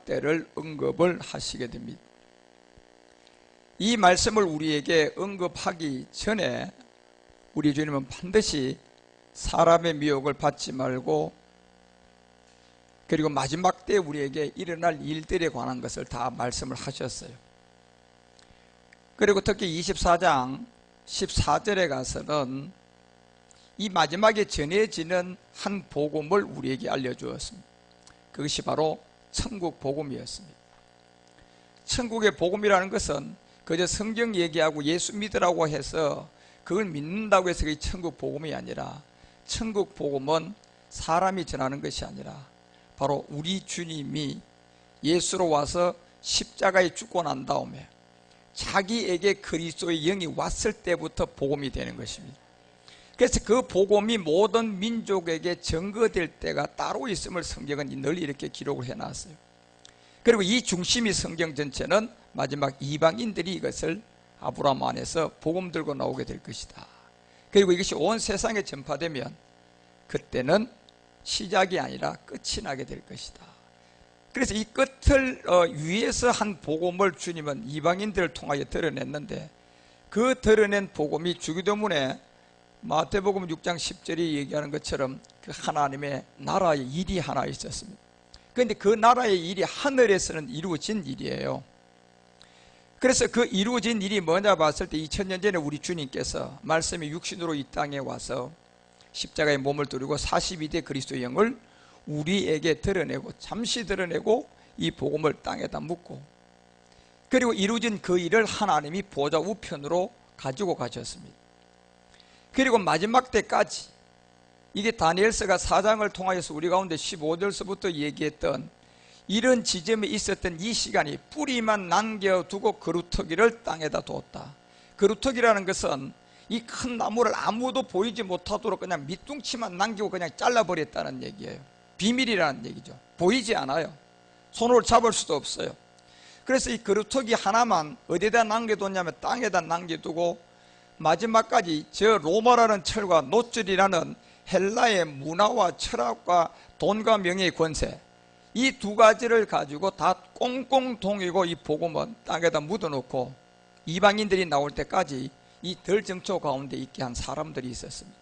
때를 언급을 하시게 됩니다. 이 말씀을 우리에게 언급하기 전에 우리 주님은 반드시 사람의 미혹을 받지 말고, 그리고 마지막 때 우리에게 일어날 일들에 관한 것을 다 말씀을 하셨어요. 그리고 특히 24장 14절에 가서는 이 마지막에 전해지는 한 복음을 우리에게 알려주었습니다. 그것이 바로 천국 복음이었습니다. 천국의 복음이라는 것은 그저 성경 얘기하고 예수 믿으라고 해서 그걸 믿는다고 해서 그게 천국 복음이 아니라, 천국 복음은 사람이 전하는 것이 아니라 바로 우리 주님이 예수로 와서 십자가에 죽고 난 다음에 자기에게 그리스도의 영이 왔을 때부터 복음이 되는 것입니다. 그래서 그 복음이 모든 민족에게 전거될 때가 따로 있음을 성경은 늘 이렇게 기록을 해놨어요. 그리고 이 중심이 성경 전체는 마지막 이방인들이 이것을 아브라함 안에서 복음 들고 나오게 될 것이다. 그리고 이것이 온 세상에 전파되면 그때는 시작이 아니라 끝이 나게 될 것이다. 그래서 이 끝을 위해서 한 복음을 주님은 이방인들을 통하여 드러냈는데, 그 드러낸 복음이 주기도문에 마태복음 6장 10절이 얘기하는 것처럼 그 하나님의 나라의 일이 하나 있었습니다. 그런데 그 나라의 일이 하늘에서는 이루어진 일이에요. 그래서 그 이루어진 일이 뭐냐 봤을 때 2000년 전에 우리 주님께서 말씀이 육신으로 이 땅에 와서 십자가에 몸을 두르고 42대 그리스도의 영을 우리에게 드러내고, 잠시 드러내고 이 복음을 땅에다 묻고, 그리고 이루어진 그 일을 하나님이 보좌 우편으로 가지고 가셨습니다. 그리고 마지막 때까지, 이게 다니엘서가 4장을 통하여서 우리 가운데 15절서부터 얘기했던 이런 지점에 있었던 이 시간이 뿌리만 남겨두고 그루터기를 땅에다 뒀다. 그루터기라는 것은 이 큰 나무를 아무도 보이지 못하도록 그냥 밑둥치만 남기고 그냥 잘라버렸다는 얘기예요. 비밀이라는 얘기죠. 보이지 않아요. 손으로 잡을 수도 없어요. 그래서 이 그루터기 하나만 어디다 남겨뒀냐면 땅에다 남겨두고, 마지막까지 저 로마라는 철과 노절이라는 헬라의 문화와 철학과 돈과 명예의 권세, 이 두 가지를 가지고 다 꽁꽁 동이고 이 복음은 땅에다 묻어놓고 이방인들이 나올 때까지 이 덜정초 가운데 있게 한 사람들이 있었습니다.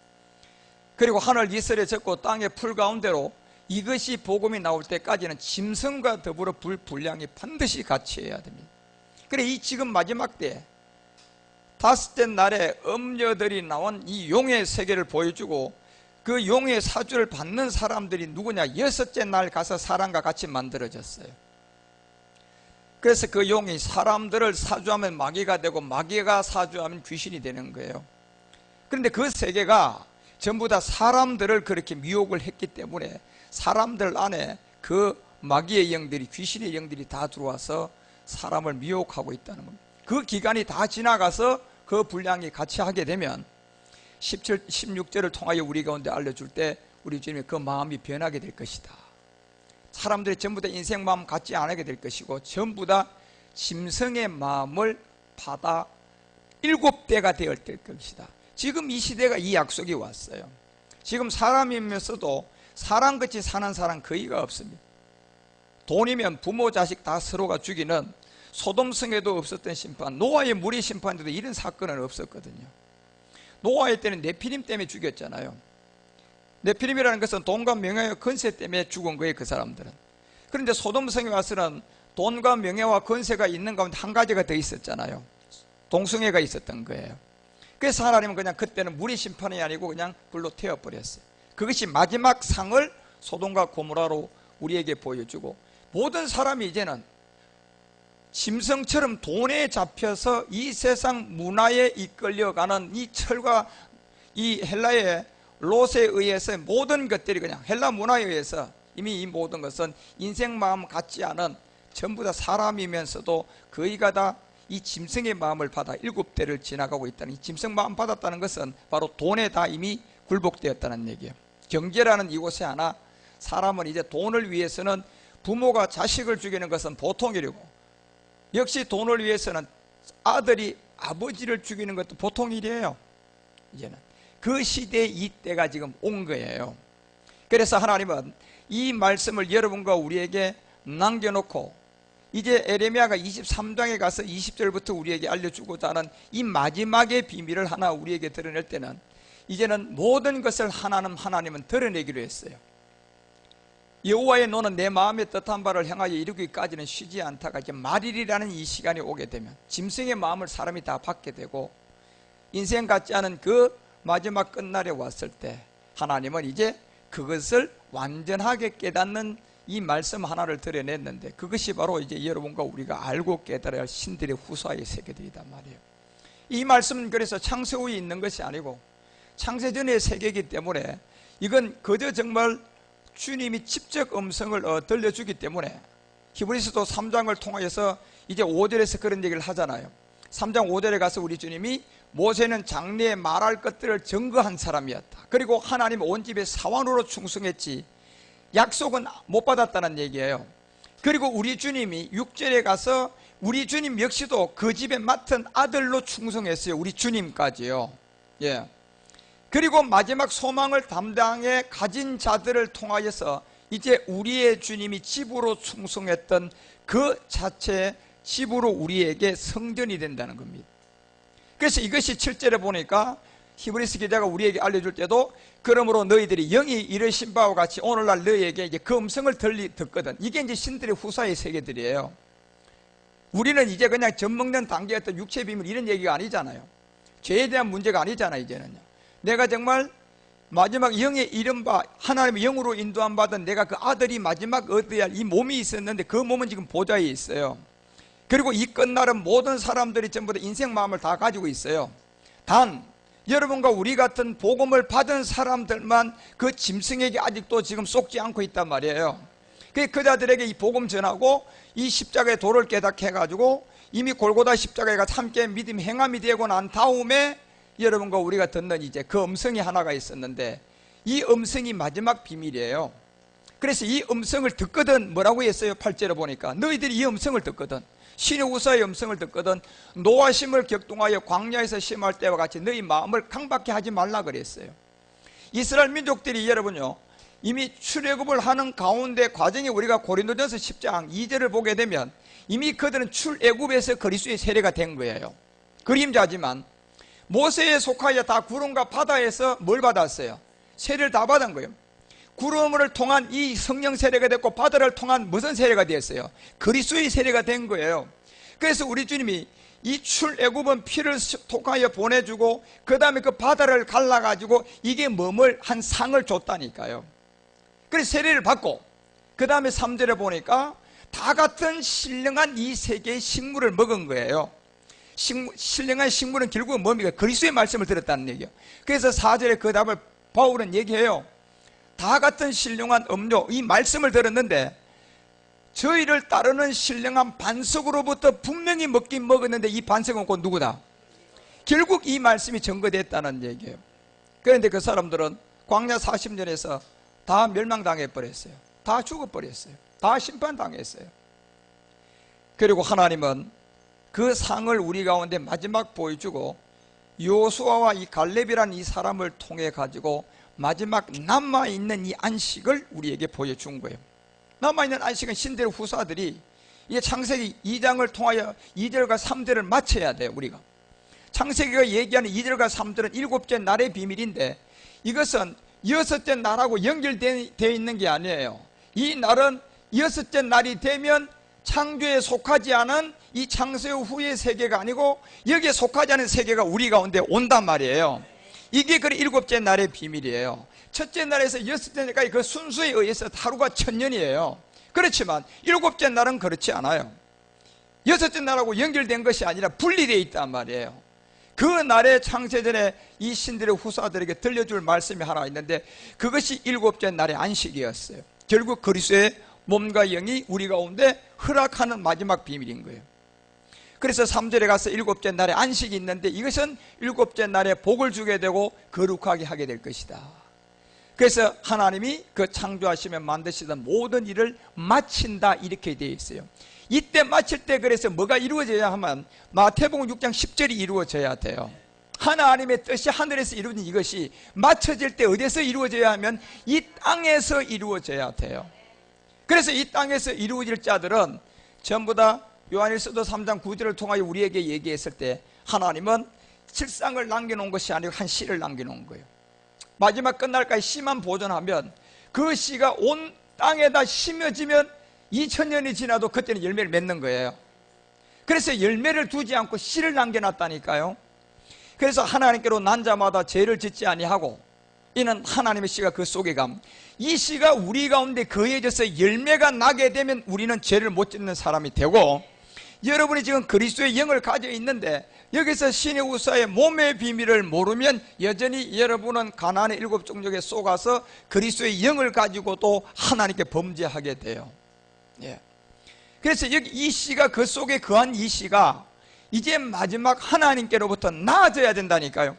그리고 하늘 이슬에 젖고 땅의 풀 가운데로 이것이 복음이 나올 때까지는 짐승과 더불어 불분량이 반드시 같이 해야 됩니다. 그래, 이 지금 마지막 때 다섯째 날에 엄녀들이 나온 이 용의 세계를 보여주고, 그 용의 사주를 받는 사람들이 누구냐? 여섯째 날 가서 사람과 같이 만들어졌어요. 그래서 그 용이 사람들을 사주하면 마귀가 되고, 마귀가 사주하면 귀신이 되는 거예요. 그런데 그 세계가 전부 다 사람들을 그렇게 미혹을 했기 때문에 사람들 안에 그 마귀의 영들이, 귀신의 영들이 다 들어와서 사람을 미혹하고 있다는 겁니다. 그 기간이 다 지나가서 그 분량이 같이 하게 되면 16절을 통하여 우리 가운데 알려줄 때 우리 주님의 그 마음이 변하게 될 것이다. 사람들이 전부 다 인생 마음 갖지 않게 될 것이고, 전부 다 짐승의 마음을 받아 7대가 되어야 될 것이다. 지금 이 시대가 이 약속이 왔어요. 지금 사람이면서도 사람같이 사는 사람 거의가 없습니다. 돈이면 부모 자식 다 서로가 죽이는, 소돔성에도 없었던 심판, 노아의 무리 심판에도 이런 사건은 없었거든요. 노아의 때는 네피림 때문에 죽였잖아요. 네피림이라는 것은 돈과 명예와 권세 때문에 죽은 거예요, 그 사람들은. 그런데 소돔성에 와서는 돈과 명예와 권세가 있는 가운데 한 가지가 더 있었잖아요. 동성애가 있었던 거예요. 그래서 하나님은 그냥 그때는 무리 심판이 아니고 그냥 불로 태워버렸어요. 그것이 마지막 상을 소돔과 고모라로 우리에게 보여주고, 모든 사람이 이제는 짐승처럼 돈에 잡혀서 이 세상 문화에 이끌려가는 이 철과 이 헬라의 롯에 의해서 모든 것들이, 그냥 헬라 문화에 의해서 이미 이 모든 것은 인생 마음 같지 않은, 전부 다 사람이면서도 거의가 다 이 짐승의 마음을 받아 7대를 지나가고 있다는, 이 짐승 마음 받았다는 것은 바로 돈에 다 이미 굴복되었다는 얘기예요. 경제라는 이곳에 하나, 사람은 이제 돈을 위해서는 부모가 자식을 죽이는 것은 보통 일이고, 역시 돈을 위해서는 아들이 아버지를 죽이는 것도 보통 일이에요. 이제는 그 시대에 이때가 지금 온 거예요. 그래서 하나님은 이 말씀을 여러분과 우리에게 남겨놓고 이제 에레미야가 23장에 가서 20절부터 우리에게 알려주고자 하는 이 마지막의 비밀을 하나 우리에게 드러낼 때는 이제는 모든 것을 하나님은 드러내기로 했어요. 여호와의 노는 내 마음의 뜻한 바를 향하여 이루기까지는 쉬지 않다가 이제 말일이라는 이 시간이 오게 되면 짐승의 마음을 사람이 다 받게 되고 인생 같지 않은 그 마지막 끝날에 왔을 때 하나님은 이제 그것을 완전하게 깨닫는 이 말씀 하나를 드러냈는데 그것이 바로 이제 여러분과 우리가 알고 깨달아야 할 신들의 후사의 세계들이란 말이에요. 이 말씀은 그래서 창세 후에 있는 것이 아니고 창세전의 세계이기 때문에 이건 그저 정말 주님이 직접 음성을 들려주기 때문에 히브리서도 3장을 통하여서 이제 5절에서 그런 얘기를 하잖아요. 3장 5절에 가서 우리 주님이 모세는 장래에 말할 것들을 증거한 사람이었다. 그리고 하나님 온 집에 사원으로 충성했지 약속은 못 받았다는 얘기예요. 그리고 우리 주님이 6절에 가서 우리 주님 역시도 그 집에 맡은 아들로 충성했어요. 우리 주님까지요. 예. 그리고 마지막 소망을 담당해 가진 자들을 통하여서 이제 우리의 주님이 집으로 충성했던 그 자체의 집으로 우리에게 성전이 된다는 겁니다. 그래서 이것이 7절에 보니까 히브리서 기자가 우리에게 알려줄 때도 그러므로 너희들이 영이 이르신 바와 같이 오늘날 너희에게 이제 그 음성을 듣거든. 이게 이제 신들의 후사의 세계들이에요. 우리는 이제 그냥 젖먹는 단계였던 육체 비밀 이런 얘기가 아니잖아요. 죄에 대한 문제가 아니잖아요. 이제는요. 내가 정말 마지막 영의 이른바 하나님의 영으로 인도함 받은 내가 그 아들이 마지막 얻어야 할 이 몸이 있었는데 그 몸은 지금 보좌에 있어요. 그리고 이 끝날은 모든 사람들이 전부 다 인생 마음을 다 가지고 있어요. 단 여러분과 우리 같은 복음을 받은 사람들만 그 짐승에게 아직도 지금 속지 않고 있단 말이에요. 그 자들에게 이 복음 전하고 이 십자가의 도를 깨닫게 해가지고 이미 골고다 십자가에 가서 함께 믿음 행함이 되고 난 다음에 여러분과 우리가 듣는 이제 그 음성이 하나가 있었는데 이 음성이 마지막 비밀이에요. 그래서 이 음성을 듣거든 뭐라고 했어요? 8절에 보니까 너희들이 이 음성을 듣거든 신의 후사의 음성을 듣거든 노하심을 격동하여 광야에서 심할 때와 같이 너희 마음을 강박해 하지 말라 그랬어요. 이스라엘 민족들이 여러분요 이미 출애굽을 하는 가운데 과정에 우리가 고린도전서 10장 2절을 보게 되면 이미 그들은 출애굽에서 그리스도의 세례가 된 거예요. 그림자지만 모세에 속하여 다 구름과 바다에서 뭘 받았어요? 세례를 다 받은 거예요. 구름을 통한 이 성령 세례가 됐고 바다를 통한 무슨 세례가 됐어요? 그리스도의 세례가 된 거예요. 그래서 우리 주님이 이 출애굽은 피를 통하여 보내주고 그 다음에 그 바다를 갈라가지고 이게 몸을 한 상을 줬다니까요. 그래서 세례를 받고 그 다음에 3절에 보니까 다 같은 신령한 이 세계의 식물을 먹은 거예요. 신령한 식물은 결국은 뭡니까? 그리스도의 말씀을 들었다는 얘기예요. 그래서 4절에 그 답을 바울은 얘기해요. 다 같은 신령한 음료 이 말씀을 들었는데 저희를 따르는 신령한 반석으로부터 분명히 먹긴 먹었는데 이 반석은 곧 누구다? 결국 이 말씀이 증거됐다는 얘기예요. 그런데 그 사람들은 광야 40년에서 다 멸망당해 버렸어요. 다 죽어버렸어요. 다 심판당했어요. 그리고 하나님은 그 상을 우리 가운데 마지막 보여주고 요수아와 이 갈렙이라는 이 사람을 통해 가지고 마지막 남아있는 이 안식을 우리에게 보여준 거예요. 남아있는 안식은 신들의 후사들이 이제 창세기 2장을 통하여 2절과 3절을 맞춰야 돼요. 우리가 창세기가 얘기하는 2절과 3절은 일곱째 날의 비밀인데 이것은 여섯째 날하고 연결되어 있는 게 아니에요. 이 날은 여섯째 날이 되면 창조에 속하지 않은 이 창세 후의 세계가 아니고 여기에 속하지 않은 세계가 우리 가운데 온단 말이에요. 이게 그 일곱째 날의 비밀이에요. 첫째 날에서 여섯째 날까지 그 순수에 의해서 하루가 1000년이에요. 그렇지만 일곱째 날은 그렇지 않아요. 여섯째 날하고 연결된 것이 아니라 분리되어 있단 말이에요. 그 날의 창세전에 이 신들의 후사들에게 들려줄 말씀이 하나 있는데 그것이 일곱째 날의 안식이었어요. 결국 그리스도의 몸과 영이 우리 가운데 허락하는 마지막 비밀인 거예요. 그래서 3절에 가서 일곱째 날에 안식이 있는데 이것은 일곱째 날에 복을 주게 되고 거룩하게 하게 될 것이다. 그래서 하나님이 그 창조하시며 만드시던 모든 일을 마친다 이렇게 되어 있어요. 이때 마칠 때 그래서 뭐가 이루어져야 하면 마태복음 6장 10절이 이루어져야 돼요. 하나님의 뜻이 하늘에서 이루어진 이것이 마쳐질 때 어디서 이루어져야 하면 이 땅에서 이루어져야 돼요. 그래서 이 땅에서 이루어질 자들은 전부 다 요한일서도 3장 9절을 통하여 우리에게 얘기했을 때 하나님은 실상을 남겨놓은 것이 아니고 한 씨를 남겨놓은 거예요. 마지막 끝날까지 씨만 보존하면 그 씨가 온 땅에다 심어지면 2000년이 지나도 그때는 열매를 맺는 거예요. 그래서 열매를 두지 않고 씨를 남겨놨다니까요. 그래서 하나님께로 난 자마다 죄를 짓지 아니하고 이는 하나님의 씨가 그 속에 감. 이 씨가 우리 가운데 거해져서 열매가 나게 되면 우리는 죄를 못 짓는 사람이 되고, 여러분이 지금 그리스도의 영을 가지고 있는데 여기서 신의 우사의 몸의 비밀을 모르면 여전히 여러분은 가나안의 7 종족에 속아서 그리스도의 영을 가지고도 하나님께 범죄하게 돼요. 예. 그래서 여기 이 씨가 그 속에 거한 이 씨가 이제 마지막 하나님께로부터 나아져야 된다니까요.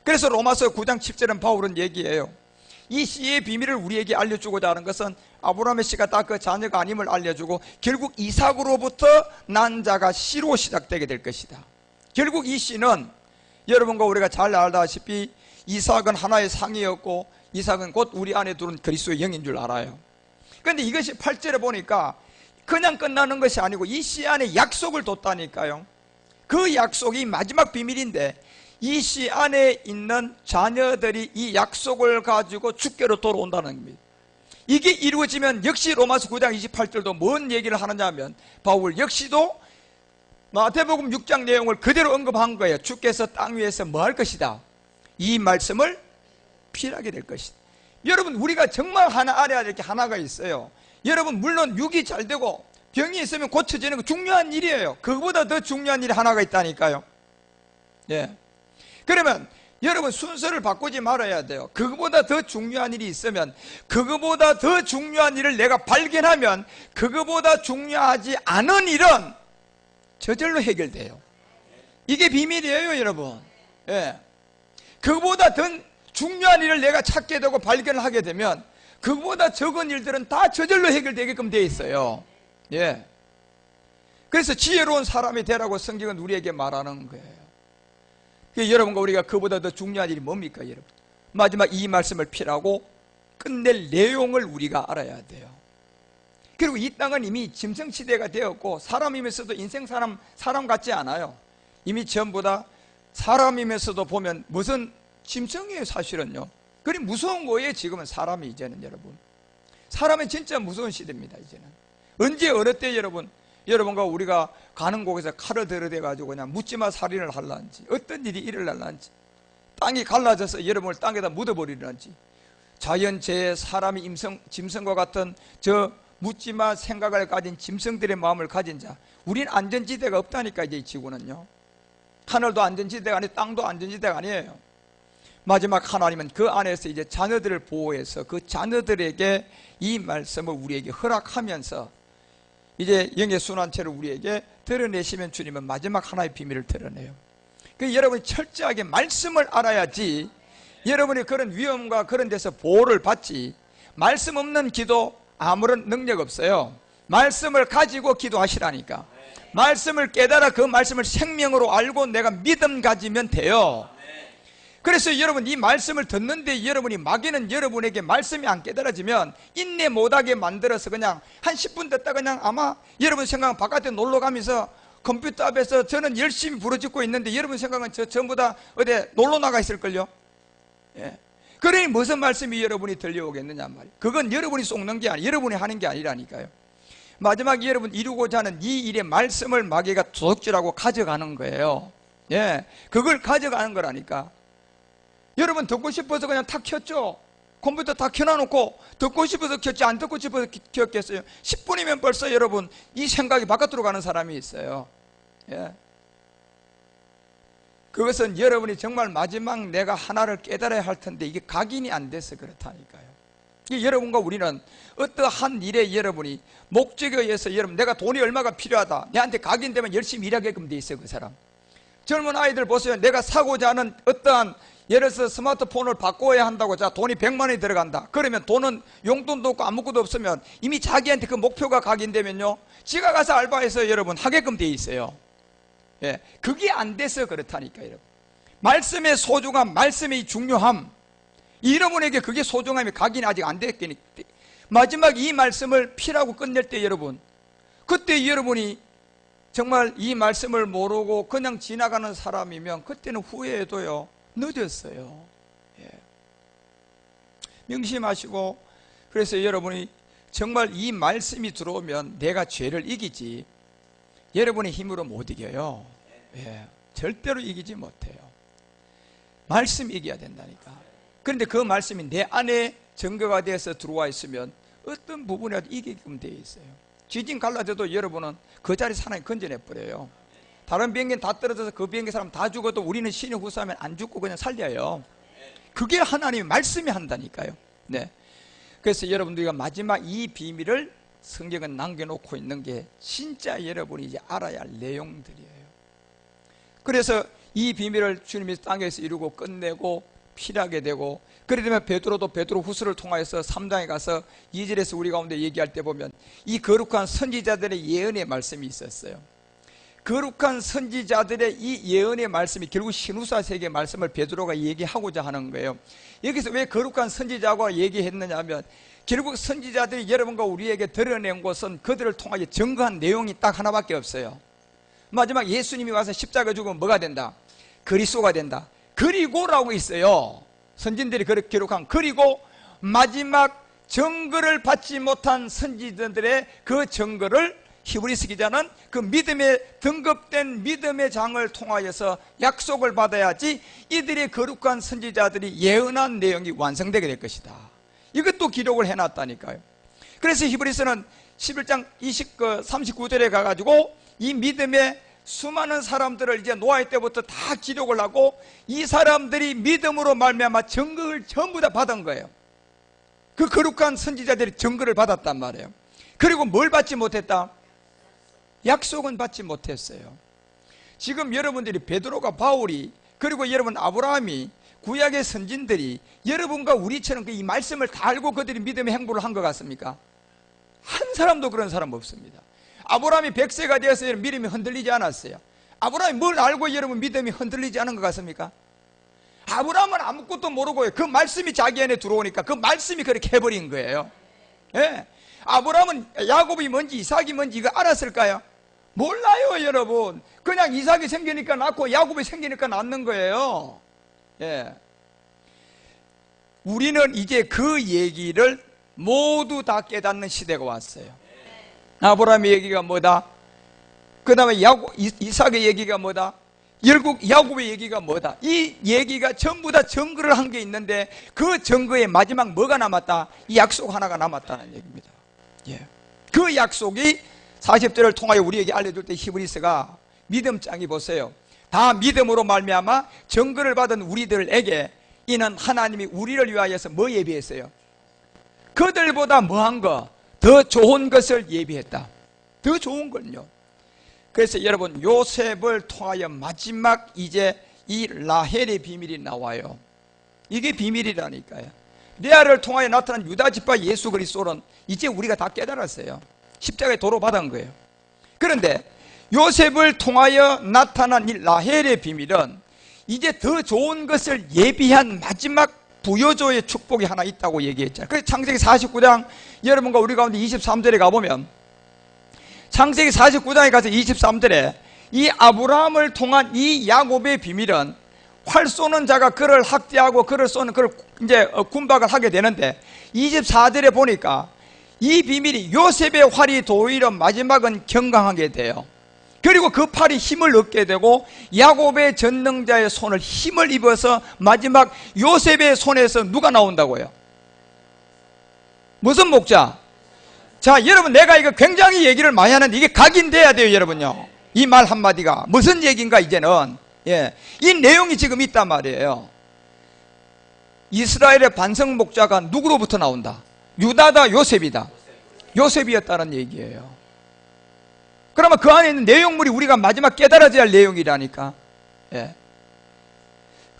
그래서 로마서 9장 10절은 바울은 얘기해요. 이 씨의 비밀을 우리에게 알려주고자 하는 것은 아브라함의 씨가 다 그 자녀가 아님을 알려주고 결국 이삭으로부터 난 자가 씨로 시작되게 될 것이다. 결국 이 씨는 여러분과 우리가 잘 알다시피 이삭은 하나의 상이었고 이삭은 곧 우리 안에 들어온 그리스도의 영인 줄 알아요. 그런데 이것이 8절에 보니까 그냥 끝나는 것이 아니고 이 씨 안에 약속을 뒀다니까요. 그 약속이 마지막 비밀인데 이 씨 안에 있는 자녀들이 이 약속을 가지고 주께로 돌아온다는 겁니다. 이게 이루어지면 역시 로마서 9장 28절도 뭔 얘기를 하느냐 하면 바울 역시도 마태복음 6장 내용을 그대로 언급한 거예요. 주께서 땅 위에서 뭐 할 것이다? 이 말씀을 필하게 될 것이다. 여러분, 우리가 정말 하나 알아야 될 게 하나가 있어요. 여러분, 물론 육이 잘 되고 병이 있으면 고쳐지는 거 중요한 일이에요. 그거보다 더 중요한 일이 하나가 있다니까요. 예. 그러면 여러분 순서를 바꾸지 말아야 돼요. 그거보다 더 중요한 일이 있으면 그거보다 더 중요한 일을 내가 발견하면 그거보다 중요하지 않은 일은 저절로 해결돼요. 이게 비밀이에요, 여러분. 예. 그거보다 더 중요한 일을 내가 찾게 되고 발견을 하게 되면 그거보다 적은 일들은 다 저절로 해결되게끔 되어 있어요. 예. 그래서 지혜로운 사람이 되라고 성경은 우리에게 말하는 거예요. 여러분과 우리가 그보다 더 중요한 일이 뭡니까, 여러분? 마지막 이 말씀을 필하고 끝낼 내용을 우리가 알아야 돼요. 그리고 이 땅은 이미 짐승시대가 되었고 사람이면서도 인생 사람 같지 않아요. 이미 전부 다 사람이면서도 보면 무슨 짐승이에요, 사실은요. 그리 무서운 거예요, 지금은 사람이. 이제는 여러분, 사람은 진짜 무서운 시대입니다. 이제는 언제 어느 때 여러분과 우리가 가는 곳에서 칼을 들어대가지고 그냥 묻지마 살인을 할란지, 어떤 일이 일어날란지, 땅이 갈라져서 여러분을 땅에다 묻어버리란지, 자연재해, 사람이 짐승과 같은 저 묻지마 생각을 가진 짐승들의 마음을 가진 자, 우린 안전지대가 없다니까. 이제 이 지구는요, 하늘도 안전지대가 아니고 땅도 안전지대가 아니에요. 마지막 하나님은 그 안에서 이제 자녀들을 보호해서 그 자녀들에게 이 말씀을 우리에게 허락하면서 이제 영의 순환체를 우리에게 드러내시면 주님은 마지막 하나의 비밀을 드러내요. 그래서 여러분이 철저하게 말씀을 알아야지 여러분이 그런 위험과 그런 데서 보호를 받지. 말씀 없는 기도 아무런 능력 없어요. 말씀을 가지고 기도하시라니까. 말씀을 깨달아 그 말씀을 생명으로 알고 내가 믿음 가지면 돼요. 그래서 여러분 이 말씀을 듣는데 여러분이 마귀는 여러분에게 말씀이 안 깨달아지면 인내 못하게 만들어서 그냥 한 10분 됐다 그냥 아마 여러분 생각은 바깥에 놀러 가면서 컴퓨터 앞에서 저는 열심히 부르짖고 있는데 여러분 생각은 저 전부 다 어디 놀러 나가 있을걸요. 예. 그러니 무슨 말씀이 여러분이 들려오겠느냐 말이에요. 그건 여러분이 쏟는 게 아니에요. 여러분이 하는 게 아니라니까요. 마지막에 여러분 이루고자 하는 이 일의 말씀을 마귀가 도둑질하고 가져가는 거예요. 예, 그걸 가져가는 거라니까. 여러분 듣고 싶어서 그냥 탁 켰죠. 컴퓨터 다 켜놔놓고 듣고 싶어서 켰지 안 듣고 싶어서 켰겠어요. 10분이면 벌써 여러분 이 생각이 바깥으로 가는 사람이 있어요. 예. 그것은 여러분이 정말 마지막 내가 하나를 깨달아야 할 텐데 이게 각인이 안 돼서 그렇다니까요. 여러분과 우리는 어떠한 일에 여러분이 목적에 의해서 여러분 내가 돈이 얼마가 필요하다, 내한테 각인되면 열심히 일하게끔 돼 있어요. 그 사람. 젊은 아이들 보세요. 내가 사고자 하는 어떠한 예를 들어서 스마트폰을 바꿔야 한다고. 자, 돈이 100만 원이 들어간다. 그러면 돈은 용돈도 없고 아무것도 없으면 이미 자기한테 그 목표가 각인되면요, 지가 가서 알바해서 여러분 하게끔 돼 있어요. 예, 그게 안 돼서 그렇다니까. 여러분 말씀의 소중함, 말씀의 중요함, 여러분에게 그게 소중함이 각인이 아직 안 됐으니 마지막 이 말씀을 피라고 끝낼 때 여러분, 그때 여러분이 정말 이 말씀을 모르고 그냥 지나가는 사람이면 그때는 후회해도요 늦었어요. 예. 명심하시고, 그래서 여러분이 정말 이 말씀이 들어오면 내가 죄를 이기지 여러분의 힘으로 못 이겨요. 예. 절대로 이기지 못해요. 말씀이 이겨야 된다니까. 그런데 그 말씀이 내 안에 증거가 돼서 들어와 있으면 어떤 부분이라도 이기게끔 되어 있어요. 지진 갈라져도 여러분은 그 자리 하나님 건져내버려요. 다른 비행기는 다 떨어져서 그 비행기 사람 다 죽어도 우리는 신의 후사하면 안 죽고 그냥 살려요. 그게 하나님의 말씀이 한다니까요. 네. 그래서 여러분들이 마지막 이 비밀을 성경은 남겨놓고 있는 게 진짜 여러분이 이제 알아야 할 내용들이에요. 그래서 이 비밀을 주님이 땅에서 이루고 끝내고 필요하게 되고, 그래 되면 베드로도 베드로 후서를 통하여서 3장에 가서 2절에서 우리 가운데 얘기할 때 보면 이 거룩한 선지자들의 예언의 말씀이 있었어요. 거룩한 선지자들의 이 예언의 말씀이 결국 신후사 세계의 말씀을 베드로가 얘기하고자 하는 거예요. 여기서 왜 거룩한 선지자가 얘기했느냐 하면, 결국 선지자들이 여러분과 우리에게 드러낸 것은 그들을 통하여 증거한 내용이 딱 하나밖에 없어요. 마지막 예수님이 와서 십자가 죽으면 뭐가 된다? 그리스도가 된다. 그리고라고 있어요. 선진들이 그렇게 기록한, 그리고 마지막 증거를 받지 못한 선지자들의 그 증거를 히브리서 기자는 그 믿음에 등급된 믿음의 장을 통하여서 약속을 받아야지 이들의 거룩한 선지자들이 예언한 내용이 완성되게 될 것이다. 이것도 기록을 해놨다니까요. 그래서 히브리서는 11장 39절에 가가지고 이 믿음의 수많은 사람들을 이제 노아의 때부터 다 기록을 하고, 이 사람들이 믿음으로 말미암아 증거를 전부 다 받은 거예요. 그 거룩한 선지자들이 증거를 받았단 말이에요. 그리고 뭘 받지 못했다? 약속은 받지 못했어요. 지금 여러분들이 베드로가 바울이, 그리고 여러분 아브라함이, 구약의 선진들이 여러분과 우리처럼 이 말씀을 다 알고 그들이 믿음의 행보를 한 것 같습니까? 한 사람도 그런 사람 없습니다. 아브라함이 100세가 되어서 여러분 믿음이 흔들리지 않았어요. 아브라함이 뭘 알고 여러분 믿음이 흔들리지 않은 것 같습니까? 아브라함은 아무것도 모르고요. 그 말씀이 자기 안에 들어오니까 그 말씀이 그렇게 해버린 거예요. 예. 아브라함은 야곱이 뭔지 이삭이 뭔지 이거 알았을까요? 몰라요, 여러분. 그냥 이삭이 생기니까 낳고 야곱이 생기니까 낳는 거예요. 예. 우리는 이제 그 얘기를 모두 다 깨닫는 시대가 왔어요. 아브라함의 얘기가 뭐다? 그 다음에 이삭의 얘기가 뭐다? 결국 야곱의 얘기가 뭐다? 이 얘기가 전부 다 증거를 한 게 있는데 그 증거에 마지막 뭐가 남았다? 이 약속 하나가 남았다는 얘기입니다. 예. 그 약속이 40절을 통하여 우리에게 알려줄 때 히브리서가 믿음장이 보세요. 다 믿음으로 말미암아 증거를 받은 우리들에게 이는 하나님이 우리를 위하여서 뭐 예비했어요? 그들보다 뭐한 거? 더 좋은 것을 예비했다. 더 좋은 걸요. 그래서 여러분 요셉을 통하여 마지막 이제 이 라헬의 비밀이 나와요. 이게 비밀이라니까요. 레아를 통하여 나타난 유다지파 예수 그리스도는 이제 우리가 다 깨달았어요. 십자가에 도로 받은 거예요. 그런데 요셉을 통하여 나타난 이 라헬의 비밀은 이제 더 좋은 것을 예비한 마지막 부여조의 축복이 하나 있다고 얘기했잖아요. 그래서 창세기 49장 여러분과 우리 가운데 23절에 가보면, 창세기 49장에 가서 23절에 이 아브라함을 통한 이 야곱의 비밀은 활 쏘는 자가 그를 학대하고 그를 쏘는 그를 이제 군박을 하게 되는데, 24절에 보니까 이 비밀이 요셉의 활이 도리어 마지막은 경강하게 돼요. 그리고 그 팔이 힘을 얻게 되고 야곱의 전능자의 손을 힘을 입어서 마지막 요셉의 손에서 누가 나온다고요? 무슨 목자? 자, 여러분 내가 이거 굉장히 얘기를 많이 하는데 이게 각인돼야 돼요, 여러분요. 이 말 한마디가 무슨 얘기인가 이제는. 예, 이 내용이 지금 있단 말이에요. 이스라엘의 반석 목자가 누구로부터 나온다? 유다다, 요셉이다? 요셉이었다는 얘기예요. 그러면 그 안에 있는 내용물이 우리가 마지막 깨달아져야 할 내용이라니까. 예.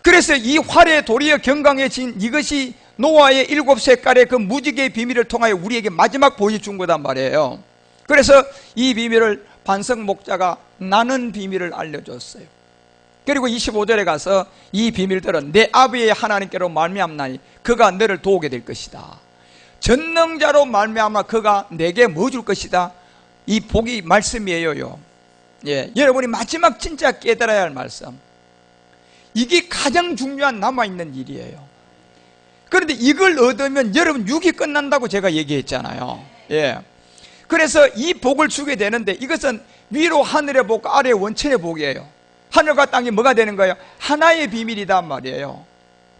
그래서 이 활의 도리어 경강해진 이것이 노아의 7색깔의 그 무지개의 비밀을 통하여 우리에게 마지막 보여준 거단 말이에요. 그래서 이 비밀을 반석 목자가 나는 비밀을 알려줬어요. 그리고 25절에 가서 이 비밀들은 내 아버지의 하나님께로 말미암나니 그가 너를 도우게 될 것이다. 전능자로 말미암아 그가 내게 뭐 줄 것이다. 이 복이 말씀이에요. 예, 여러분이 마지막 진짜 깨달아야 할 말씀, 이게 가장 중요한 남아있는 일이에요. 그런데 이걸 얻으면 여러분 육이 끝난다고 제가 얘기했잖아요. 예. 그래서 이 복을 주게 되는데, 이것은 위로 하늘의 복과 아래 원천의 복이에요. 하늘과 땅이 뭐가 되는 거예요? 하나의 비밀이란 말이에요.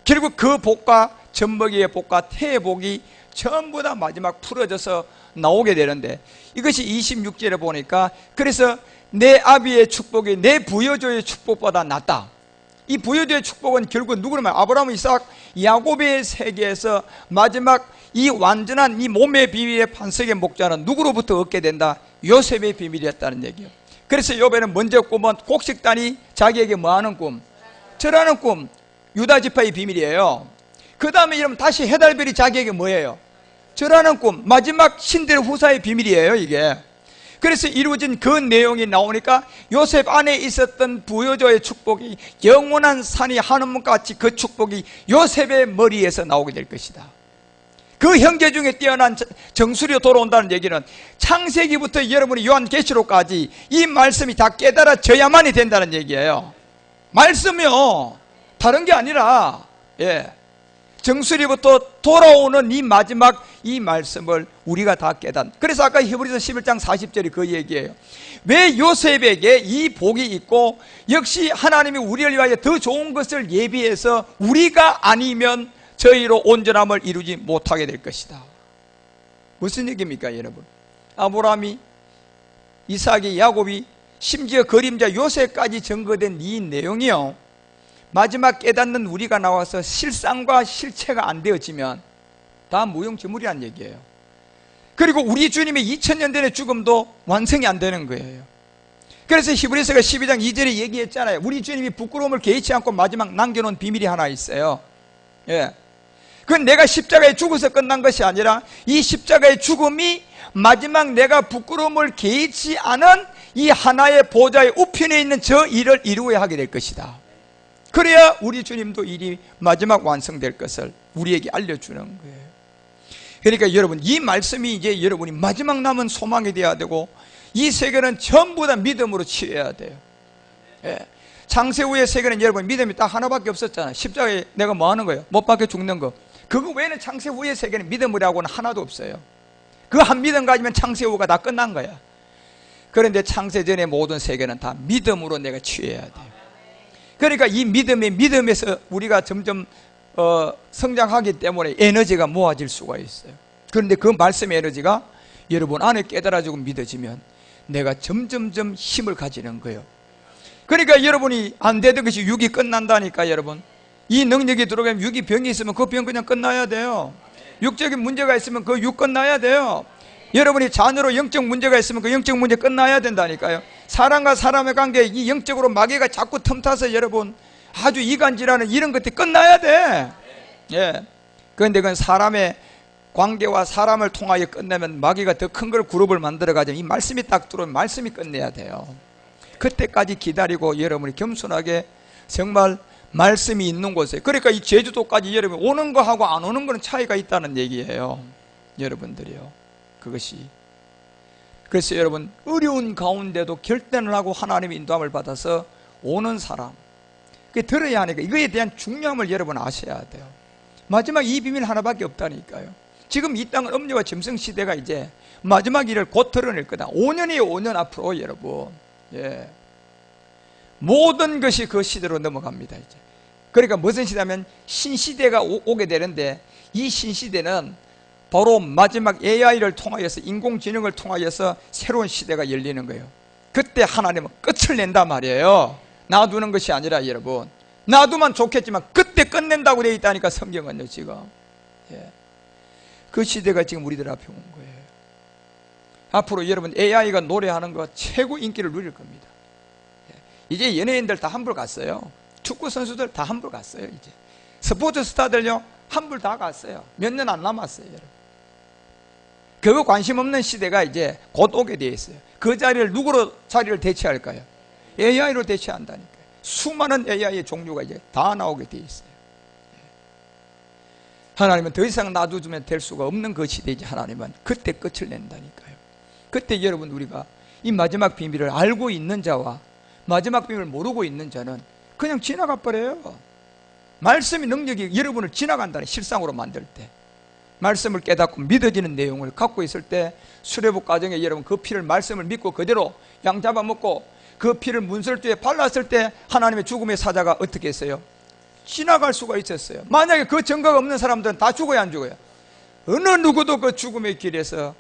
결국 그 복과 젖먹이의 복과 태의 복이 전부 다 마지막 풀어져서 나오게 되는데, 이것이 26절에 보니까 그래서 내 아비의 축복이 내 부여조의 축복보다 낫다. 이 부여조의 축복은 결국 누구를 말해요? 아브라함, 이삭, 야곱의 세계에서 마지막 이 완전한 이 몸의 비밀의 반석의 목자는 누구로부터 얻게 된다? 요셉의 비밀이었다는 얘기예요. 그래서 요셉은 먼저 꿈은 곡식단이 자기에게 뭐하는 꿈? 절하는 꿈. 유다 지파의 비밀이에요. 그 다음에 이러면 다시 해달별이 자기에게 뭐예요? 절하는 꿈. 마지막 신들의 후사의 비밀이에요, 이게. 그래서 이루어진 그 내용이 나오니까 요셉 안에 있었던 부여조의 축복이 영원한 산이 하늘문같이 그 축복이 요셉의 머리에서 나오게 될 것이다. 그 형제 중에 뛰어난 정수리로 돌아온다는 얘기는 창세기부터 여러분이 요한계시록까지 이 말씀이 다 깨달아져야만이 된다는 얘기예요. 말씀이요, 다른 게 아니라, 예, 정수리부터 돌아오는 이 마지막 이 말씀을 우리가 다 깨닫는. 그래서 아까 히브리서 11장 40절이 그 얘기예요. 왜 요셉에게 이 복이 있고 역시 하나님이 우리를 위하여 더 좋은 것을 예비해서 우리가 아니면 저희로 온전함을 이루지 못하게 될 것이다. 무슨 얘기입니까, 여러분? 아브라함이, 이삭이, 야곱이, 심지어 그림자 요셉까지 증거된 이 내용이요, 마지막 깨닫는 우리가 나와서 실상과 실체가 안 되어지면 다 무용지물이란 얘기예요. 그리고 우리 주님의 2000년 전의 죽음도 완성이 안 되는 거예요. 그래서 히브리서가 12장 2절에 얘기했잖아요. 우리 주님이 부끄러움을 개의치 않고 마지막 남겨놓은 비밀이 하나 있어요. 예. 그건 내가 십자가에 죽어서 끝난 것이 아니라 이 십자가의 죽음이 마지막 내가 부끄러움을 개의치 않은 이 하나의 보좌의 우편에 있는 저 일을 이루어야 하게 될 것이다. 그래야 우리 주님도 일이 마지막 완성될 것을 우리에게 알려주는 거예요. 그러니까 여러분, 이 말씀이 이제 여러분이 마지막 남은 소망이 되어야 되고, 이 세계는 전부 다 믿음으로 치유해야 돼요. 예. 창세후의 세계는 여러분 믿음이 딱 하나밖에 없었잖아요. 십자가에 내가 뭐 하는 거예요? 못 박혀 죽는 거. 그거 외에는 창세후의 세계는 믿음이라고는 하나도 없어요. 그 한 믿음 가지면 창세후가 다 끝난 거야. 그런데 창세전의 모든 세계는 다 믿음으로 내가 치유해야 돼요. 그러니까 이 믿음에서 우리가 점점 성장하기 때문에 에너지가 모아질 수가 있어요. 그런데 그 말씀의 에너지가 여러분 안에 깨달아지고 믿어지면 내가 점점점 힘을 가지는 거예요. 그러니까 여러분이 안 되던 것이 육이 끝난다니까. 여러분, 이 능력이 들어가면 육이 병이 있으면 그 병 그냥 끝나야 돼요. 육적인 문제가 있으면 그 육 끝나야 돼요. 여러분이 자녀로 영적 문제가 있으면 그 영적 문제 끝나야 된다니까요. 사람과 사람의 관계, 이 영적으로 마귀가 자꾸 틈타서 여러분 아주 이간질하는 이런 것들이 끝나야 돼. 예. 그런데 그건 사람의 관계와 사람을 통하여 끝내면 마귀가 더 큰 걸 그룹을 만들어가지고 이 말씀이 딱 들어오면 말씀이 끝내야 돼요. 그때까지 기다리고 여러분이 겸손하게 정말 말씀이 있는 곳에, 그러니까 이 제주도까지 여러분 오는 거하고 안 오는 거는 차이가 있다는 얘기예요. 여러분들이요. 그것이. 그래서 여러분 어려운 가운데도 결단을 하고 하나님의 인도함을 받아서 오는 사람, 그게 들어야 하니까 이거에 대한 중요함을 여러분 아셔야 돼요. 마지막 이 비밀 하나밖에 없다니까요. 지금 이 땅은 음료와 짐승 시대가 이제 마지막 일을 곧 드러낼 거다. 5년이에요. 5년 앞으로 여러분. 예. 모든 것이 그 시대로 넘어갑니다. 이제. 그러니까 무슨 시대냐면 신시대가 오게 되는데, 이 신시대는 바로 마지막 AI를 통하여서, 인공지능을 통하여서 새로운 시대가 열리는 거예요. 그때 하나님은 끝을 낸단 말이에요. 놔두는 것이 아니라 여러분, 놔두면 좋겠지만 그때 끝낸다고 되어 있다니까, 성경은요. 지금 예. 그 시대가 지금 우리들 앞에 온 거예요. 앞으로 여러분 AI가 노래하는 거 최고 인기를 누릴 겁니다. 예. 이제 연예인들 다 환불 갔어요. 축구 선수들 다 환불 갔어요. 이제 스포츠 스타들요 환불 다 갔어요. 몇 년 안 남았어요. 여러분. 그거 관심 없는 시대가 이제 곧 오게 되어 있어요. 그 자리를 누구로 자리를 대체할까요? AI로 대체한다니까요. 수많은 AI의 종류가 이제 다 나오게 되어 있어요. 하나님은 더 이상 놔두면 될 수가 없는 것이 되지. 하나님은 그때 끝을 낸다니까요. 그때 여러분, 우리가 이 마지막 비밀을 알고 있는 자와 마지막 비밀을 모르고 있는 자는 그냥 지나가 버려요. 말씀의 능력이 여러분을 지나간다는, 실상으로 만들 때 말씀을 깨닫고 믿어지는 내용을 갖고 있을 때, 수레부 가정에 여러분 그 피를, 말씀을 믿고 그대로 양 잡아먹고 그 피를 문설주에 발랐을 때 하나님의 죽음의 사자가 어떻게 했어요? 지나갈 수가 있었어요. 만약에 그 증거가 없는 사람들은 다 죽어야 안 죽어요? 어느 누구도 그 죽음의 길에서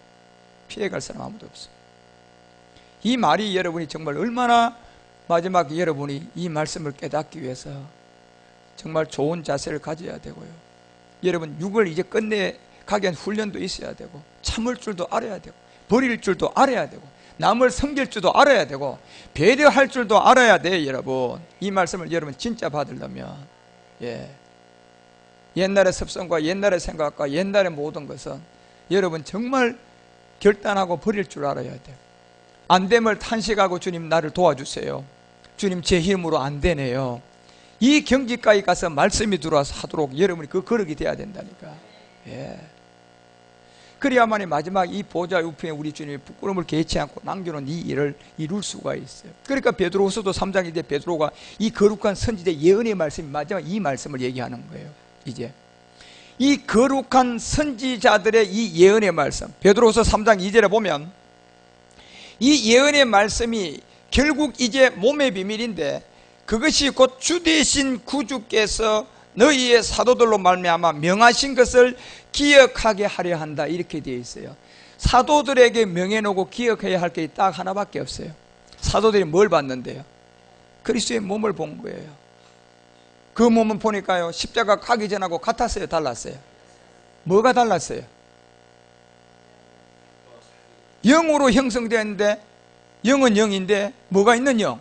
피해갈 사람 아무도 없어요. 이 말이 여러분이 정말 얼마나, 마지막 여러분이 이 말씀을 깨닫기 위해서 정말 좋은 자세를 가져야 되고요. 여러분, 육을 이제 끝내가기 위한 훈련도 있어야 되고, 참을 줄도 알아야 되고, 버릴 줄도 알아야 되고, 남을 섬길 줄도 알아야 되고, 배려할 줄도 알아야 돼요. 여러분, 이 말씀을 여러분 진짜 받으려면, 옛날의 습성과 옛날의 생각과 옛날의 모든 것은 여러분 정말 결단하고 버릴 줄 알아야 돼요. 안 됨을 탄식하고, 주님 나를 도와주세요, 주님 제 힘으로 안 되네요, 이 경지까지 가서 말씀이 들어와서 하도록 여러분이 그 거룩이 돼야 된다니까. 그래야만이 마지막 이 보좌 우편에 우리 주님이 부끄러움을 개치 않고 남겨놓은 이 일을 이룰 수가 있어요. 그러니까 베드로후서도 3장인데 베드로가 이 거룩한 선지자의 예언의 말씀이 마지막 이 말씀을 얘기하는 거예요. 이제 이 거룩한 선지자들의 이 예언의 말씀, 베드로후서 3장 2절에 보면 이 예언의 말씀이 결국 이제 몸의 비밀인데, 그것이 곧 주 되신 구주께서 너희의 사도들로 말미암아 명하신 것을 기억하게 하려 한다, 이렇게 되어 있어요. 사도들에게 명해놓고 기억해야 할 게 딱 하나밖에 없어요. 사도들이 뭘 봤는데요? 그리스도의 몸을 본 거예요. 그 몸은 보니까요, 십자가 가기 전하고 같았어요, 달랐어요? 뭐가 달랐어요? 영으로 형성되었는데, 영은 영인데 뭐가 있는 영?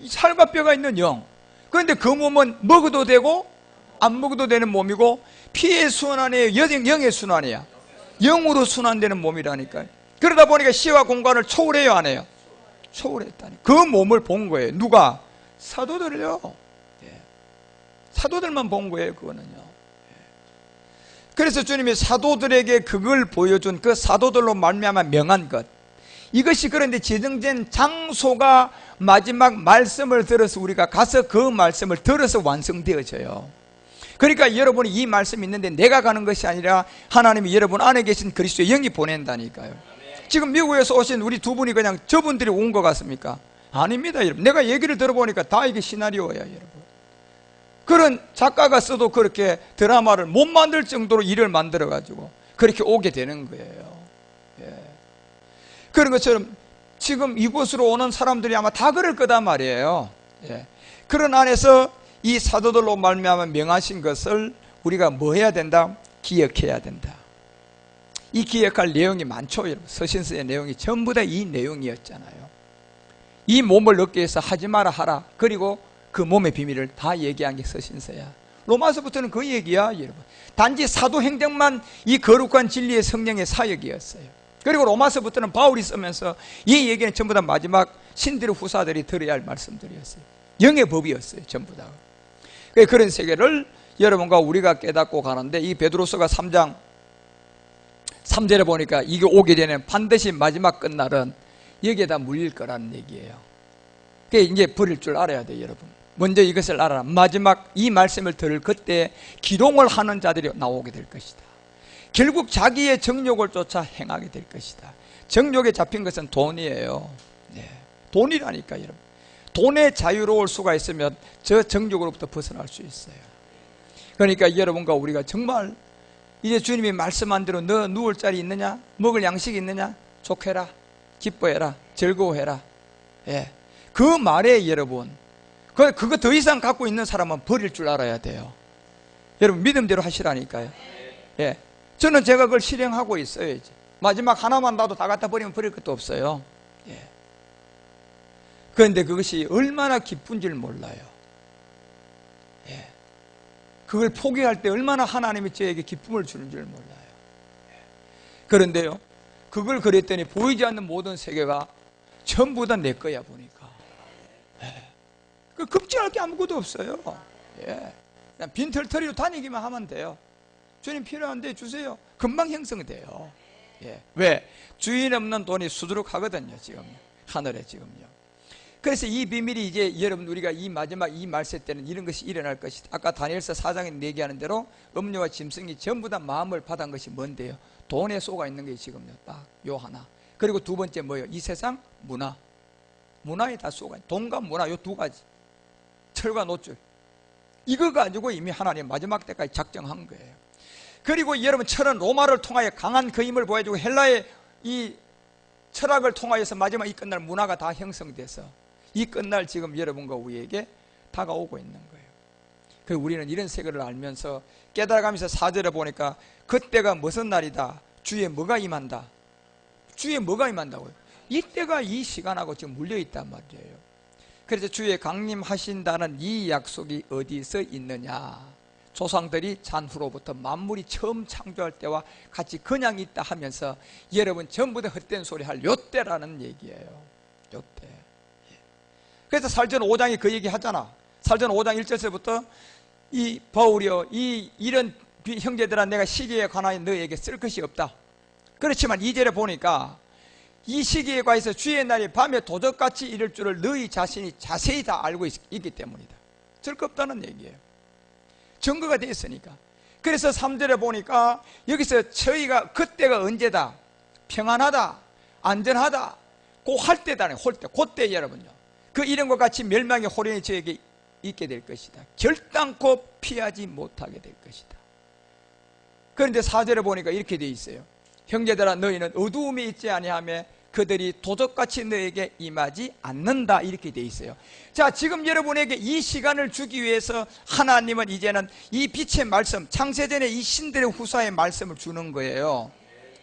살과 뼈가 있는 영. 그런데 그 몸은 먹어도 되고 안 먹어도 되는 몸이고, 피의 순환이에요, 영의 순환이야? 영으로 순환되는 몸이라니까요. 그러다 보니까 시와 공간을 초월해요, 안 해요? 초월했다니. 그 몸을 본 거예요. 누가? 사도들이요. 사도들만 본 거예요, 그거는요. 그래서 주님이 사도들에게 그걸 보여준, 그 사도들로 말미암아 명한 것, 이것이 그런데 지정된 장소가 마지막 말씀을 들어서 우리가 가서 그 말씀을 들어서 완성되어져요. 그러니까 여러분이 이 말씀이 있는데 내가 가는 것이 아니라 하나님이 여러분 안에 계신 그리스도의 영이 보낸다니까요. 지금 미국에서 오신 우리 두 분이 그냥 저분들이 온 것 같습니까? 아닙니다, 여러분. 내가 얘기를 들어보니까 다 이게 시나리오야, 여러분. 그런 작가가 써도 그렇게 드라마를 못 만들 정도로 일을 만들어가지고 그렇게 오게 되는 거예요. 그런 것처럼 지금 이곳으로 오는 사람들이 아마 다 그럴 거단 말이에요. 그런 안에서 이 사도들로 말미암아 명하신 것을 우리가 뭐 해야 된다? 기억해야 된다. 이 기억할 내용이 많죠, 여러분. 서신서의 내용이 전부 다 이 내용이었잖아요. 이 몸을 얻기 위해서 하지 마라 하라, 그리고 그 몸의 비밀을 다 얘기한 게 서신서야. 로마서부터는 그 얘기야, 여러분. 단지 사도행정만 이 거룩한 진리의 성령의 사역이었어요. 그리고 로마서부터는 바울이 쓰면서 이 얘기는 전부 다 마지막 신들의 후사들이 들어야 할 말씀들이었어요. 영의 법이었어요, 전부 다. 그런 세계를 여러분과 우리가 깨닫고 가는데, 이 베드로서가 3장 3절에 보니까 이게 오게 되면 반드시 마지막 끝날은 여기에다 물릴 거라는 얘기예요. 그게 이제 버릴 줄 알아야 돼요, 여러분. 먼저 이것을 알아라. 마지막 이 말씀을 들을 그때 기동을 하는 자들이 나오게 될 것이다. 결국 자기의 정욕을 쫓아 행하게 될 것이다. 정욕에 잡힌 것은 돈이에요. 돈이라니까, 여러분. 돈에 자유로울 수가 있으면 저 정욕으로부터 벗어날 수 있어요. 그러니까 여러분과 우리가 정말 이제 주님이 말씀한 대로 너 누울 자리 있느냐? 먹을 양식이 있느냐? 족해라, 기뻐해라, 즐거워해라. 그 말에 여러분, 그거 더 이상 갖고 있는 사람은 버릴 줄 알아야 돼요. 여러분 믿음대로 하시라니까요. 저는 제가 그걸 실행하고 있어요. 이제 마지막 하나만 놔도 다 갖다 버리면 버릴 것도 없어요. 그런데 그것이 얼마나 기쁜 줄 몰라요. 그걸 포기할 때 얼마나 하나님이 저에게 기쁨을 주는 줄 몰라요. 그런데요, 그걸 그랬더니 보이지 않는 모든 세계가 전부 다 내 거야, 보니까. 그 걱정할 게 아무것도 없어요. 그냥 빈털터리로 다니기만 하면 돼요. 주님 필요한데 주세요. 금방 형성돼요. 예. 왜? 주인 없는 돈이 수두룩하거든요. 지금 하늘에 지금요. 그래서 이 비밀이 이제 여러분 우리가 이 마지막 이 말세 때는 이런 것이 일어날 것이다. 아까 다니엘서 4장에 얘기하는 대로 음료와 짐승이 전부 다 마음을 받은 것이 뭔데요? 돈에 쏘가 있는 게 지금요. 딱 요 하나. 그리고 두 번째 뭐예요? 이 세상 문화. 문화에 다 쏘가 있는 돈과 문화 요 두 가지. 철과 노출. 이거 가지고 이미 하나님 마지막 때까지 작정한 거예요. 그리고 여러분 철은 로마를 통하여 강한 그 힘을 보여주고 헬라의 이 철학을 통하여서 마지막 이 끝날 문화가 다 형성돼서 이 끝날 지금 여러분과 우리에게 다가오고 있는 거예요. 그리고 우리는 이런 세계를 알면서 깨달아가면서 4절에 보니까 그때가 무슨 날이다. 주에 뭐가 임한다. 주에 뭐가 임한다고요. 이때가 이 시간하고 지금 물려있단 말이에요. 그래서 주에 강림하신다는 이 약속이 어디서 있느냐. 조상들이 잔후로부터 만물이 처음 창조할 때와 같이 그냥 있다 하면서 여러분 전부 다 헛된 소리 할 요때라는 얘기예요. 요때. 그래서 살전 5장이 그 얘기 하잖아. 살전 5장 1절부터 이 바울이여 이런 형제들아 내가 시기에 관하여 너에게 쓸 것이 없다. 그렇지만 2절에 보니까 이 시기에 관해서 주의 날이 밤에 도적같이 이를 줄을 너희 자신이 자세히 다 알고 있기 때문이다. 쓸 거 없다는 얘기예요. 증거가 됐으니까. 그래서 3절에 보니까 여기서 저희가 그때가 언제다. 평안하다. 안전하다. 그 할 때다네. 그때 여러분요. 그 이름과 같이 멸망의 호련이 저에게 있게 될 것이다. 결단코 피하지 못하게 될 것이다. 그런데 4절에 보니까 이렇게 돼 있어요. 형제들아 너희는 어두움에 있지 아니하며 그들이 도적같이 너에게 임하지 않는다. 이렇게 돼 있어요. 자, 지금 여러분에게 이 시간을 주기 위해서 하나님은 이제는 이 빛의 말씀, 창세전에 이 신들의 후사의 말씀을 주는 거예요.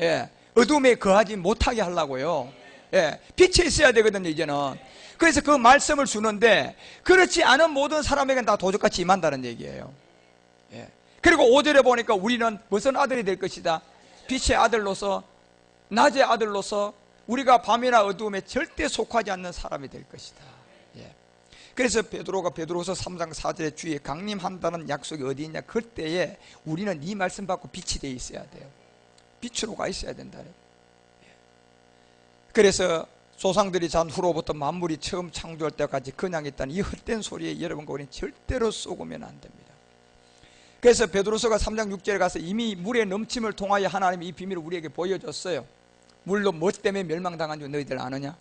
예, 어둠에 거하지 못하게 하려고요. 예, 빛에 있어야 되거든요 이제는. 그래서 그 말씀을 주는데 그렇지 않은 모든 사람에게는 다 도적같이 임한다는 얘기예요. 예. 그리고 5절에 보니까 우리는 무슨 아들이 될 것이다. 빛의 아들로서, 낮의 아들로서 우리가 밤이나 어두움에 절대 속하지 않는 사람이 될 것이다. 예. 그래서 베드로가 베드로서 3장 4절에 주에 강림한다는 약속이 어디 있냐. 그때에 우리는 이 말씀 받고 빛이 돼 있어야 돼요. 빛으로 가 있어야 된다. 예. 그래서 조상들이 잔 후로부터 만물이 처음 창조할 때까지 그냥 있다는 이 헛된 소리에 여러분과 우리는 절대로 속으면 안 됩니다. 그래서 베드로서가 3장 6절에 가서 이미 물의 넘침을 통하여 하나님이 이 비밀을 우리에게 보여줬어요. 물로 뭐 때문에 멸망당한 줄 너희들 아느냐.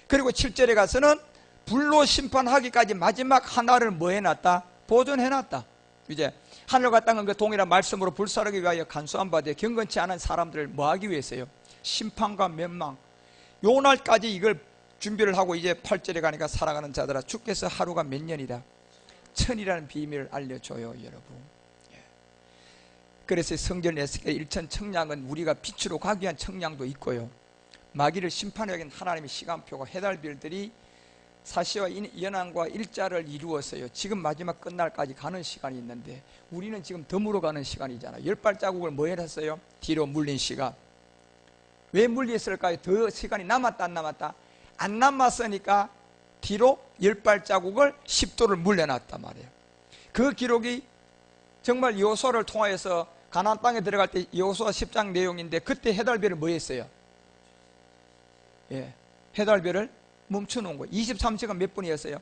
그리고 7절에 가서는 불로 심판하기까지 마지막 하나를 뭐 해놨다? 보존해놨다. 이제 하늘과 땅은 그 동일한 말씀으로 불사르기 위하여 간수한 바 되어 경건치 않은 사람들을 뭐 하기 위해서요? 심판과 멸망. 요 날까지 이걸 준비를 하고 이제 8절에 가니까 살아가는 자들아 주께서 하루가 몇 년이다. 1000이라는 비밀을 알려줘요 여러분. 예. 그래서 성전 에스겔 1천 청량은 우리가 빛으로 가기 위한 청량도 있고요. 마귀를 심판하기 위한 하나님의 시간표가 해달별들이 사시와 연한과 일자를 이루었어요. 지금 마지막 끝날까지 가는 시간이 있는데 우리는 지금 덤으로 가는 시간이잖아요. 10발자국을 뭐 해놨어요? 뒤로 물린 시간. 왜 물렸을까요? 더 시간이 남았다 안 남았다? 안 남았으니까 뒤로 10발자국을 10도를 물려놨단 말이에요. 그 기록이 정말 여호수아를 통하여서 가나안 땅에 들어갈 때 여호수아 10장 내용인데 그때 해달별을 뭐 했어요? 예, 해달별을 멈춰놓은 거예요. 23시간 몇 분이었어요?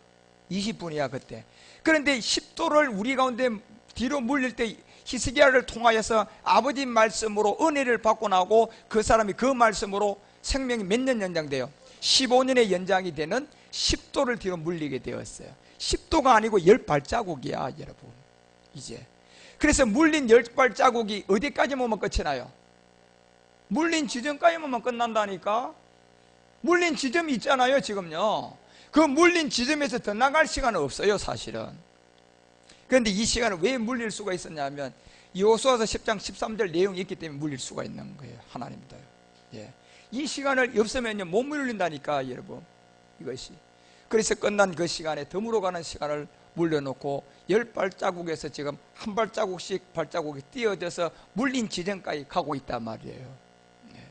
20분이야 그때. 그런데 10도를 우리 가운데 뒤로 물릴 때 히스기야를 통하여서 아버지 말씀으로 은혜를 받고 나고 그 사람이 그 말씀으로 생명이 몇 년 연장돼요? 15년의 연장이 되는 10도를 뒤로 물리게 되었어요. 10도가 아니고 10발자국이야 여러분. 이제 그래서 물린 10발자국이 어디까지 오면 끝이 나요? 물린 지점까지 오면 끝난다니까. 물린 지점이 있잖아요 지금요. 그 물린 지점에서 더 나갈 시간은 없어요 사실은. 그런데 이 시간을 왜 물릴 수가 있었냐면 여호수아서 10장 13절 내용이 있기 때문에 물릴 수가 있는 거예요. 하나님도. 예. 이 시간을 없으면요 못 물린다니까 여러분. 이것이. 그래서 끝난 그 시간에 덤으로 가는 시간을 물려놓고 10발자국에서 지금 한 발자국씩 발자국이 띄어져서 물린 지점까지 가고 있단 말이에요. 예.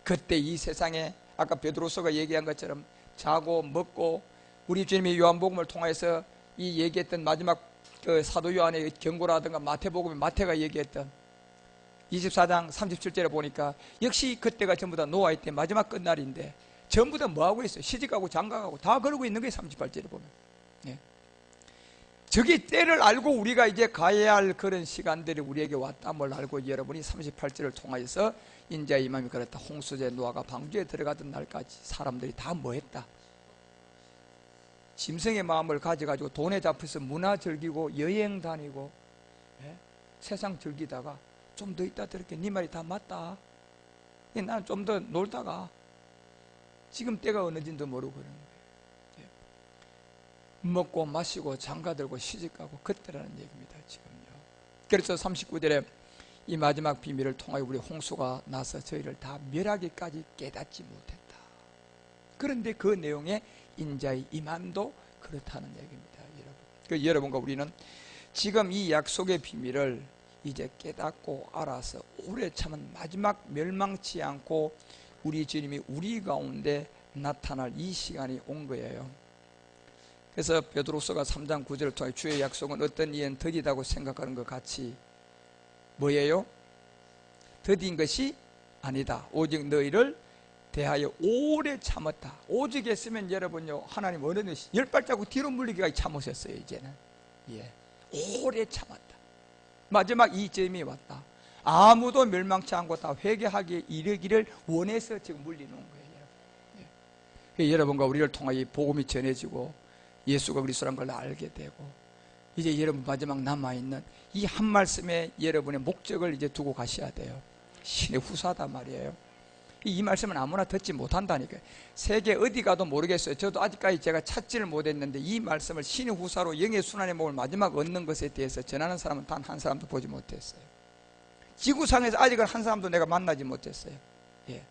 그때 이 세상에 아까 베드로서가 얘기한 것처럼 자고 먹고 우리 주님의 요한복음을 통해서 이 얘기했던 마지막 그 사도 요한의 경고라든가 마태복음에 마태가 얘기했던 24장 37절에 보니까 역시 그때가 전부 다 노아의 때 마지막 끝날인데 전부 다 뭐하고 있어요? 시집가고 장가가고 다 그러고 있는 게 38절에 보면. 예. 저기 때를 알고 우리가 이제 가야 할 그런 시간들이 우리에게 왔다뭘 알고 여러분이 38절을 통하여서 인자의 임함이 그렇다. 홍수제 노아가 방주에 들어가던 날까지 사람들이 다 뭐했다? 짐승의 마음을 가져가지고 돈에 잡혀서 문화 즐기고 여행 다니고, 예? 세상 즐기다가 좀 더 있다 들을게. 네 말이 다 맞다. 나는 좀 더 놀다가 지금 때가 어느진도 모르고 그러는 거예요. 예. 먹고 마시고 장가들고 시집가고 그때라는 얘기입니다. 지금요. 그래서 39절에 이 마지막 비밀을 통하여 우리 홍수가 나서 저희를 다 멸하기까지 깨닫지 못했다. 그런데 그 내용에 인자의 임함도 그렇다는 얘기입니다. 여러분. 여러분과 우리는 지금 이 약속의 비밀을 이제 깨닫고 알아서 오래 참은 마지막 멸망치 않고 우리 주님이 우리 가운데 나타날 이 시간이 온 거예요. 그래서 베드로서가 3장 9절을 통해 주의 약속은 어떤 이엔 더디다고 생각하는 것 같이 뭐예요? 더딘 것이 아니다. 오직 너희를 대하여 오래 참았다. 오직 했으면 여러분요, 하나님 어느 열 발자국 뒤로 물리기까지 참으셨어요. 이제는. 예. 오래 참았다. 마지막 이 점이 왔다. 아무도 멸망치 않고 다 회개하기에 이르기를 원해서 지금 물리는 거예요. 예. 여러분과 우리를 통하여 이 복음이 전해지고 예수가 그리스도라는 걸 알게 되고 이제 여러분 마지막 남아있는 이 한 말씀에 여러분의 목적을 이제 두고 가셔야 돼요. 신의 후사다 말이에요. 이 말씀은 아무나 듣지 못한다니까요. 세계 어디 가도 모르겠어요. 저도 아직까지 제가 찾지를 못했는데 이 말씀을 신의 후사로 영의 순환의 목을 마지막 얻는 것에 대해서 전하는 사람은 단 한 사람도 보지 못했어요. 지구상에서 아직은 한 사람도 내가 만나지 못했어요. 예.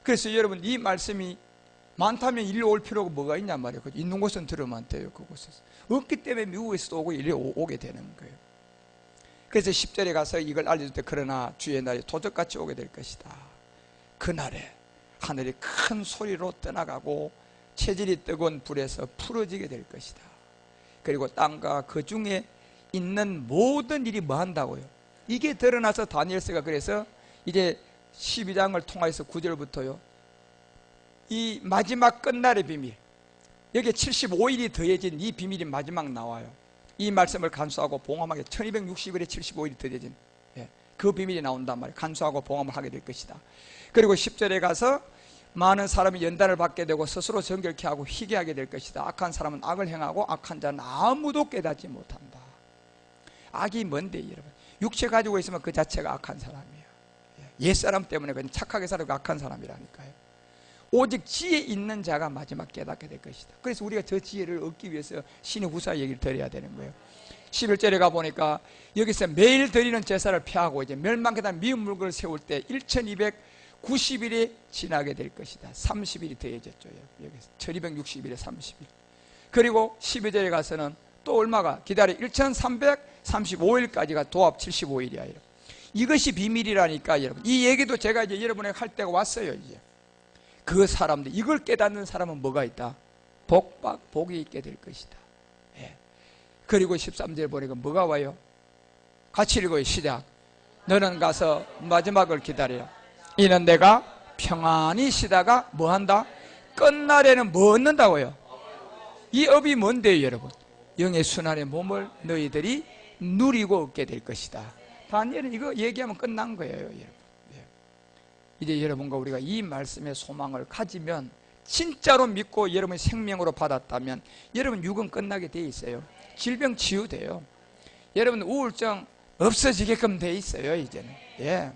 그래서 여러분 이 말씀이 많다면 일로 올 필요가 뭐가 있냔 말이에요. 있는 곳은 들으면 돼요. 그곳에서. 없기 때문에 미국에서도 오고 일로 오게 되는 거예요. 그래서 10절에 가서 이걸 알려줄 때 그러나 주의 날이 도적같이 오게 될 것이다. 그날에 하늘이 큰 소리로 떠나가고 체질이 뜨거운 불에서 풀어지게 될 것이다. 그리고 땅과 그 중에 있는 모든 일이 뭐 한다고요? 이게 드러나서 다니엘서가 그래서 이제 12장을 통해서 9절부터요 이 마지막 끝날의 비밀, 여기에 75일이 더해진 이 비밀이 마지막 나와요. 이 말씀을 간수하고 봉함하게 1260일에 75일이 더해진 그 비밀이 나온단 말이에요. 간수하고 봉함을 하게 될 것이다. 그리고 10절에 가서 많은 사람이 연단을 받게 되고 스스로 정결케 하고 희게하게 될 것이다. 악한 사람은 악을 행하고 악한 자는 아무도 깨닫지 못한다. 악이 뭔데 여러분? 육체 가지고 있으면 그 자체가 악한 사람이에요. 옛사람 때문에 그냥 착하게 살고 악한 사람이라니까요. 오직 지혜 있는 자가 마지막 깨닫게 될 것이다. 그래서 우리가 저 지혜를 얻기 위해서 신의 후사 얘기를 드려야 되는 거예요. 11절에 가보니까 여기서 매일 드리는 제사를 피하고 이제 멸망케다 미운 물건을 세울 때 1290일이 지나게 될 것이다. 30일이 더해졌죠. 여기서 1260일에 30일. 그리고 12절에 가서는 또 얼마가 기다려 1335일까지가 도합 75일이야. 이것이 비밀이라니까 여러분. 이 얘기도 제가 이제 여러분에게 할 때가 왔어요. 이제 그 사람들 이걸 깨닫는 사람은 뭐가 있다? 복이 있게 될 것이다. 예. 그리고 13절 보니까 뭐가 와요? 같이 읽어요. 시작. 너는 가서 마지막을 기다려. 이는 내가 평안히 쉬다가 뭐한다? 끝날에는 뭐 얻는다고요? 이 업이 뭔데요 여러분? 영의 순환의 몸을 너희들이 누리고 얻게 될 것이다. 다니엘은 이거 얘기하면 끝난 거예요 여러분. 이제 여러분과 우리가 이 말씀의 소망을 가지면 진짜로 믿고 여러분이 생명으로 받았다면 여러분 육은 끝나게 돼 있어요. 질병 치유돼요. 여러분 우울증 없어지게끔 돼 있어요 이제는. 예.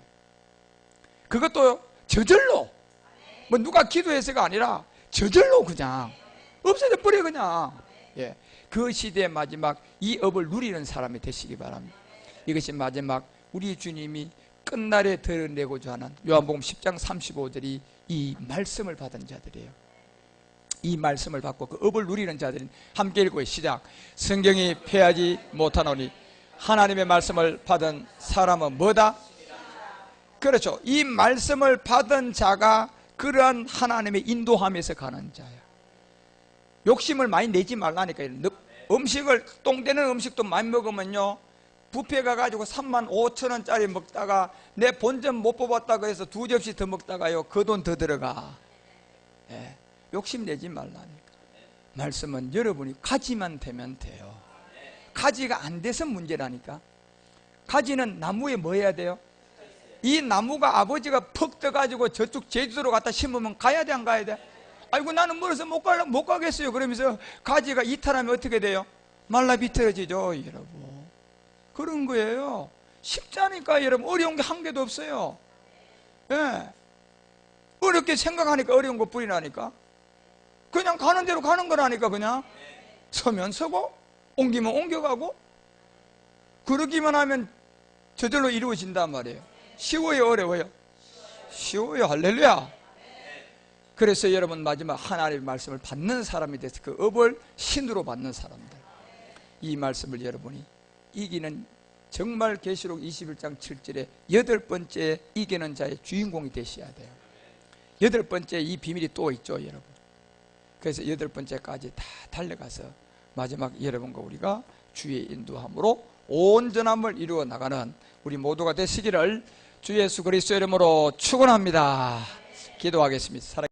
그것도 저절로 뭐 누가 기도해서가 아니라 저절로 그냥 없어져 버려 그냥. 예. 그 시대의 마지막 이 업을 누리는 사람이 되시기 바랍니다. 이것이 마지막 우리 주님이 끝날에 드러내고자 하는 요한복음 10장 35절이 이 말씀을 받은 자들이에요. 이 말씀을 받고 그 업을 누리는 자들은 함께 읽고요. 시작. 성경이 패하지 못하노니 하나님의 말씀을 받은 사람은 뭐다? 그렇죠. 이 말씀을 받은 자가 그러한 하나님의 인도함에서 가는 자야. 욕심을 많이 내지 말라니까요. 음식을 똥 되는 음식도 많이 먹으면요 뷔페 가가지고 35,000원짜리 먹다가 내 본전 못 뽑았다고 해서 2접시 더 먹다가요 그 돈 더 들어가. 예, 욕심내지 말라니까. 말씀은 여러분이 가지만 되면 돼요. 가지가 안 돼서 문제라니까. 가지는 나무에 뭐 해야 돼요? 이 나무가 아버지가 퍽 떠가지고 저쪽 제주도로 갖다 심으면 가야 돼 안 가야 돼? 아이고 나는 멀어서 못 가겠어요. 그러면서 가지가 이탈하면 어떻게 돼요? 말라 비틀어지죠 여러분. 그런 거예요. 쉽자니까 여러분. 어려운 게 한 개도 없어요. 예. 어렵게 생각하니까 어려운 거 뿌리 나니까. 그냥 가는 대로 가는 거라니까. 그냥 서면 서고 옮기면 옮겨가고 그러기만 하면 저절로 이루어진단 말이에요. 쉬워요 어려워요? 쉬워요. 할렐루야. 그래서 여러분 마지막 하나님의 말씀을 받는 사람이 돼서 그 업을 신으로 받는 사람들, 이 말씀을 여러분이 이기는 정말 계시록 21장 7절에 8번째 이기는 자의 주인공이 되셔야 돼요. 8번째 이 비밀이 또 있죠 여러분. 그래서 8번째까지 다 달려가서 마지막 여러분과 우리가 주의 인도함으로 온전함을 이루어 나가는 우리 모두가 되시기를 주 예수 그리스도의 이름으로 축원합니다. 기도하겠습니다.